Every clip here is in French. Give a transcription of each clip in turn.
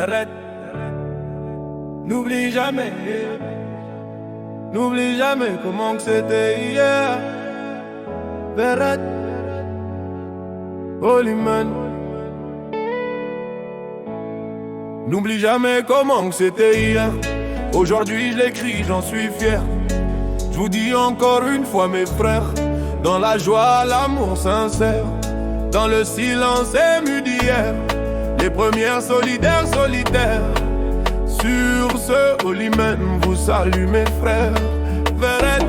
Arrête. N'oublie jamais. N'oublie jamais comment que c'était hier. Arrête. Holy man. N'oublie jamais comment que c'était hier. Aujourd'hui je l'écris, j'en suis fier. Je vous dis encore une fois mes frères, dans la joie, l'amour sincère, dans le silence ému d'hier, les premières solidaires solitaires. Sur ce Holy Man, vous salue mes frères. Verette,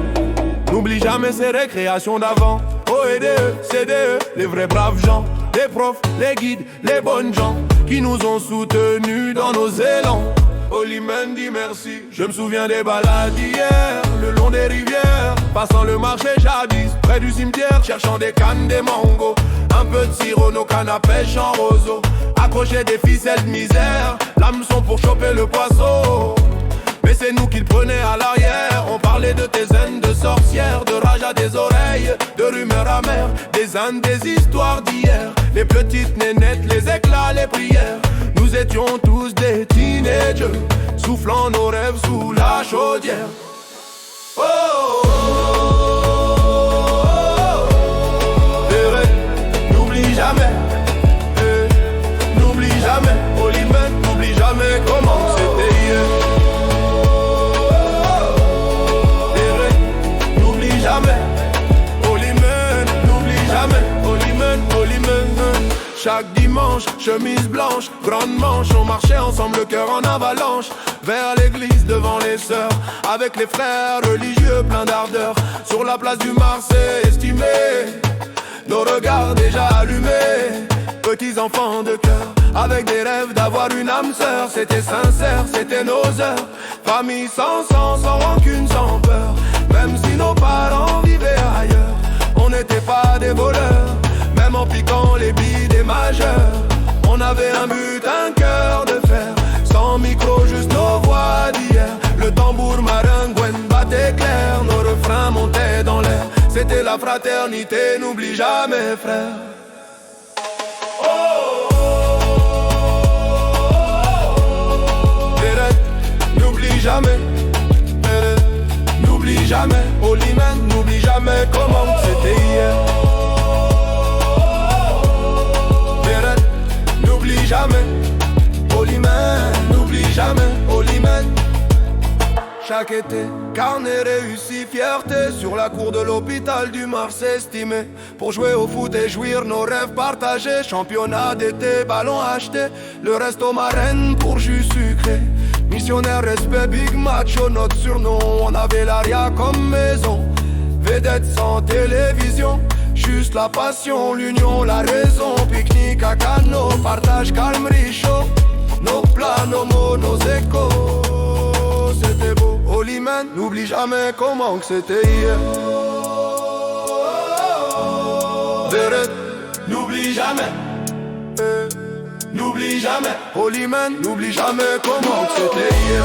n'oublie jamais ces récréations d'avant. OEDE, CDE, les vrais braves gens, les profs, les guides, les bonnes gens qui nous ont soutenus dans nos élans. Holy Man dit merci. Je me souviens des balades d'hier, le long des rivières, passant le marché jadis, près du cimetière, cherchant des cannes, des mangos, un peu de sirop, nos cannes à pêche en roseau, accrocher des ficelles de misère, l'hameçon pour choper le poisson. Mais c'est nous qui le prenaient à l'arrière. On parlait de tes haines de sorcières, de rage à des oreilles, de rumeurs amères, des ânes, des histoires d'hier, les petites nénettes, les éclats, les prières. Nous étions tous des teenagers, soufflant nos rêves sous la chaudière. Oh, oh, oh, oh. N'oublie jamais, n'oublie jamais, Holy Man, n'oublie jamais comment c'était hier. N'oublie jamais, Holy Man, n'oublie jamais, Holy Man, Holy Man. Chaque dimanche, chemise blanche, grande manche, on marchait ensemble, le cœur en avalanche, vers l'église devant les sœurs, avec les frères religieux pleins d'ardeur, sur la place du Marseille estimé, nos regards déjà allumés, petits enfants de cœur, avec des rêves d'avoir une âme sœur. C'était sincère, c'était nos heures, famille sans sang, sans rancune, sans peur, même si nos parents vivaient ailleurs, on n'était pas des voleurs. Même en piquant les billes des majeurs, on avait un but, un cœur de fer. Sans micro, juste nos voix d'hier. Le tambour maringouin battait clair, nos refrains montaient dans l'air. C'était la fraternité, n'oublie jamais frère. Oh, oh, oh, oh. N'oublie jamais, n'oublie jamais, Holy Man, n'oublie jamais comment c'était hier. N'oublie jamais, Holy Man, n'oublie jamais, Holy Man. Chaque été, carnet réussi, fierté, sur la cour de l'hôpital du Mars estimé, pour jouer au foot et jouir nos rêves partagés. Championnat d'été, ballon acheté, le resto marraine pour jus sucré. Missionnaire, respect, big macho, notre surnom, on avait l'aria comme maison. Vedette sans télévision, juste la passion, l'union, la raison. Pique-nique à canot, partage calme, richaud. Nos plans, nos mots, nos échos. C'était beau, Holy Man, n'oublie jamais comment que c'était hier. Verette, n'oublie jamais, n'oublie jamais, Holy Man, n'oublie jamais comment que c'était hier.